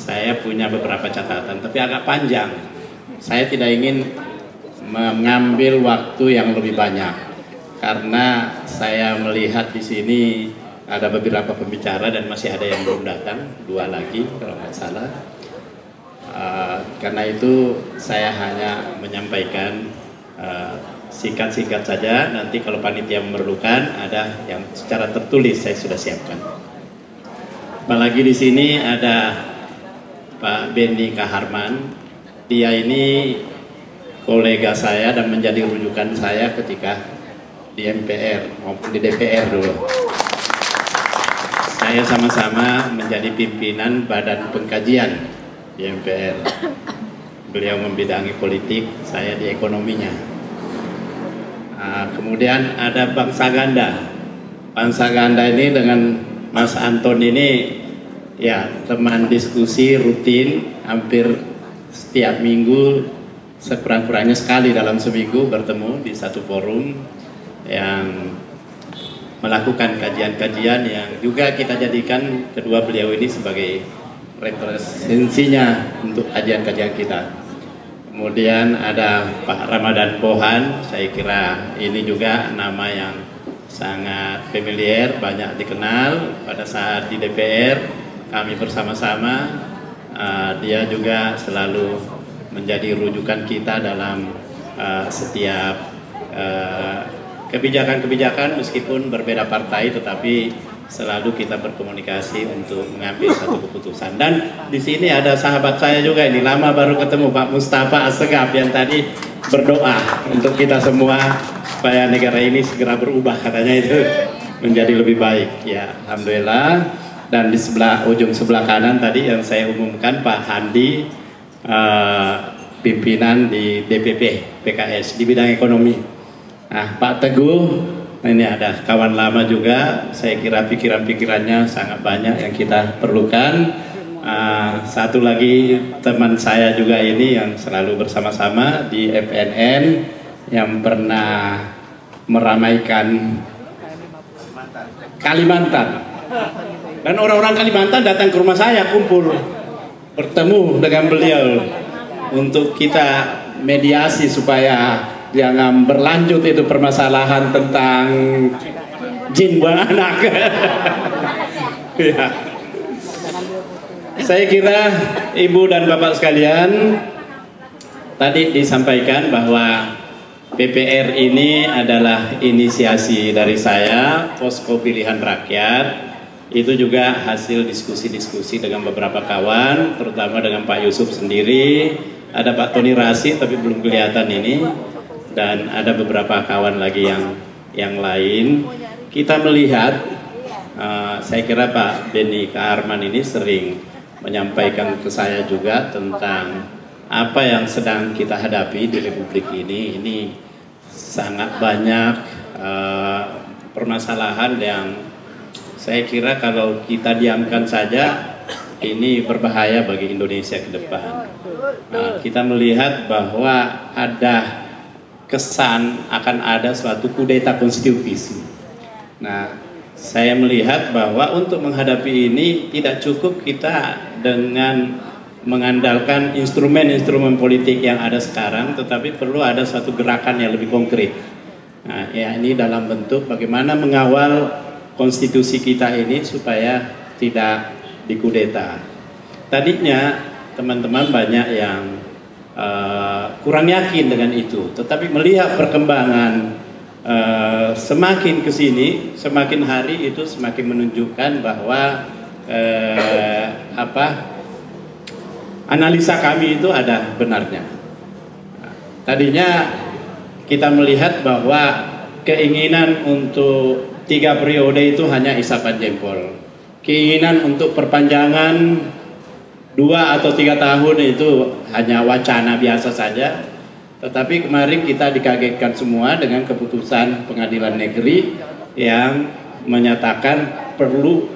saya punya beberapa catatan, tapi agak panjang. Saya tidak ingin mengambil waktu yang lebih banyak karena saya melihat di sini ada beberapa pembicara dan masih ada yang belum datang, 2 lagi kalau nggak salah. Karena itu saya hanya menyampaikan singkat-singkat saja. Nanti kalau panitia memerlukan ada yang secara tertulis saya sudah siapkan. Apalagi di sini ada Pak Benny Kaharman. Dia ini kolega saya dan menjadi rujukan saya ketika di MPR maupun di DPR dulu. Saya sama-sama menjadi pimpinan badan pengkajian di MPR. Beliau membidangi politik, saya di ekonominya. Kemudian ada Bang Saganda. Bang Saganda ini dengan Mas Anton ini ya teman diskusi rutin, hampir setiap minggu, sekurang-kurangnya sekali dalam seminggu bertemu di satu forum yang melakukan kajian-kajian yang juga kita jadikan kedua beliau ini sebagai representasinya untuk kajian-kajian kita. Kemudian ada Pak Ramadan Pohan, saya kira ini juga nama yang sangat familiar, banyak dikenal pada saat di DPR kami bersama-sama. Dia juga selalu menjadi rujukan kita dalam setiap kebijakan-kebijakan meskipun berbeda partai, tetapi selalu kita berkomunikasi untuk mengambil satu keputusan. Dan di sini ada sahabat saya juga ini, lama baru ketemu, Pak Mustafa Assegaf yang tadi berdoa untuk kita semua supaya negara ini segera berubah, katanya itu menjadi lebih baik. Ya, alhamdulillah. Dan di ujung sebelah kanan tadi yang saya umumkan Pak Handi, pimpinan di DPP PKS di bidang ekonomi. Nah, Pak Teguh, ini ada kawan lama juga, saya kira pikiran-pikirannya sangat banyak yang kita perlukan. Satu lagi teman saya juga ini yang selalu bersama-sama di FNN, yang pernah meramaikan Kalimantan. Dan orang-orang Kalimantan datang ke rumah saya, kumpul, bertemu dengan beliau untuk kita mediasi supaya jangan berlanjut itu permasalahan tentang jin buang anak. Ya. Saya kira Ibu dan Bapak sekalian, tadi disampaikan bahwa PPR ini adalah inisiasi dari saya, Posko Pilihan Rakyat. Itu juga hasil diskusi-diskusi dengan beberapa kawan, terutama dengan Pak Yusuf sendiri. Ada Pak Tony Rasi tapi belum kelihatan ini, dan ada beberapa kawan lagi yang lain. Kita melihat, saya kira Pak Benny Kaharman ini sering menyampaikan ke saya juga tentang apa yang sedang kita hadapi di Republik ini. Ini sangat banyak permasalahan yang saya kira kalau kita diamkan saja ini berbahaya bagi Indonesia ke depan. Kita melihat bahwa ada kesan akan ada suatu kudeta konstitusi. Nah, saya melihat bahwa untuk menghadapi ini tidak cukup kita dengan mengandalkan instrumen-instrumen politik yang ada sekarang, tetapi perlu ada suatu gerakan yang lebih konkret. Nah, ya ini dalam bentuk bagaimana mengawal konstitusi kita ini supaya tidak dikudeta. Tadinya teman-teman banyak yang kurang yakin dengan itu, tetapi melihat perkembangan semakin kesini, semakin hari itu semakin menunjukkan bahwa analisa kami itu ada benarnya. Tadinya kita melihat bahwa keinginan untuk 3 periode itu hanya isapan jempol. Keinginan untuk perpanjangan 2 atau 3 tahun itu hanya wacana biasa saja. Tetapi kemarin kita dikagetkan semua dengan keputusan pengadilan negeri yang menyatakan perlu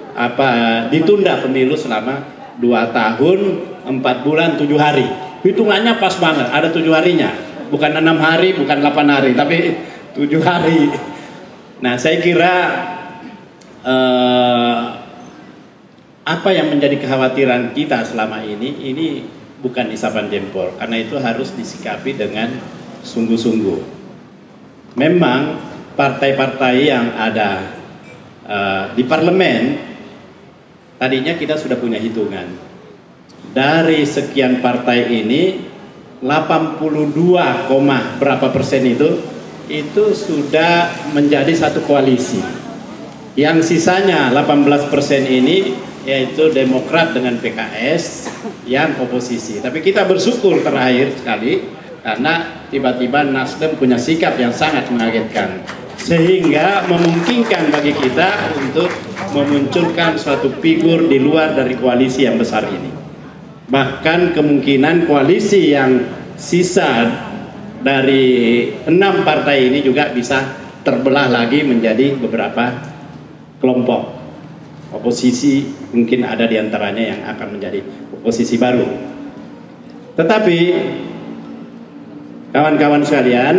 ditunda pemilu selama 2 tahun 4 bulan 7 hari. Hitungannya pas banget, ada 7 harinya. Bukan 6 hari, bukan 8 hari, tapi 7 hari. Nah, saya kira apa yang menjadi kekhawatiran kita selama ini bukan isapan jempol, karena itu harus disikapi dengan sungguh-sungguh. Memang partai-partai yang ada di parlemen, tadinya kita sudah punya hitungan. Dari sekian partai ini, 82, berapa persen itu sudah menjadi satu koalisi. Yang sisanya 18% ini yaitu Demokrat dengan PKS yang oposisi. Tapi kita bersyukur terakhir sekali karena tiba-tiba Nasdem punya sikap yang sangat mengagetkan, sehingga memungkinkan bagi kita untuk memunculkan suatu figur di luar dari koalisi yang besar ini. Bahkan kemungkinan koalisi yang sisa dari 6 partai ini juga bisa terbelah lagi menjadi beberapa kelompok oposisi, mungkin ada diantaranya yang akan menjadi oposisi baru. Tetapi kawan-kawan sekalian,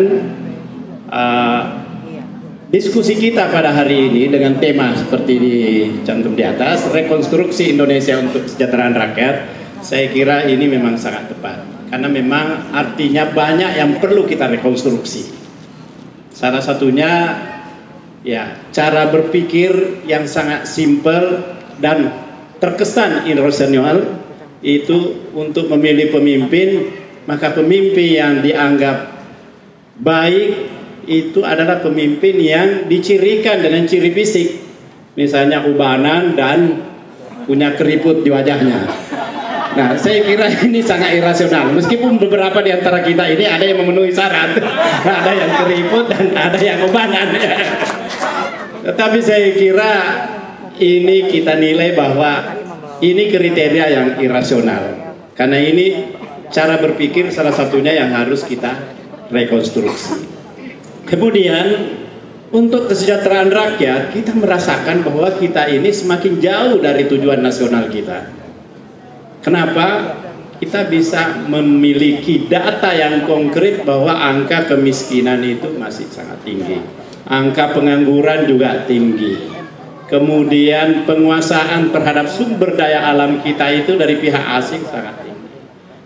diskusi kita pada hari ini dengan tema seperti dicantum di atas, rekonstruksi Indonesia untuk kesejahteraan rakyat, saya kira ini memang sangat tepat. Karena memang artinya banyak yang perlu kita rekonstruksi. Salah satunya ya, cara berpikir yang sangat simpel dan terkesan irasional itu untuk memilih pemimpin, maka pemimpin yang dianggap baik itu adalah pemimpin yang dicirikan dengan ciri fisik, misalnya ubanan dan punya keriput di wajahnya. Nah, saya kira ini sangat irasional. Meskipun beberapa di antara kita ini ada yang memenuhi syarat, ada yang keriput dan ada yang ubanan. Tetapi saya kira ini kita nilai bahwa ini kriteria yang irasional. Karena ini cara berpikir salah satunya yang harus kita rekonstruksi. Kemudian untuk kesejahteraan rakyat, kita merasakan bahwa kita ini semakin jauh dari tujuan nasional kita. Kenapa? Kita bisa memiliki data yang konkret bahwa angka kemiskinan itu masih sangat tinggi. Angka pengangguran juga tinggi. Kemudian penguasaan terhadap sumber daya alam kita itu dari pihak asing sangat tinggi.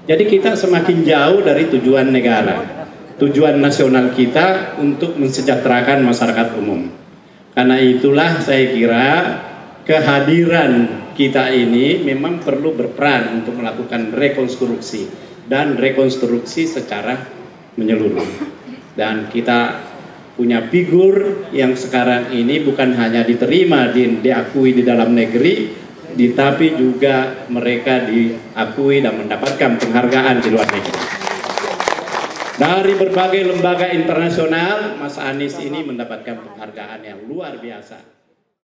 Jadi kita semakin jauh dari tujuan negara, tujuan nasional kita untuk mensejahterakan masyarakat umum. Karena itulah saya kira kehadiran kita ini memang perlu berperan untuk melakukan rekonstruksi dan rekonstruksi secara menyeluruh. Dan kita punya figur yang sekarang ini bukan hanya diterima, diakui di dalam negeri, tetapi juga mereka diakui dan mendapatkan penghargaan di luar negeri. Dari berbagai lembaga internasional, Mas Anies ini mendapatkan penghargaan yang luar biasa.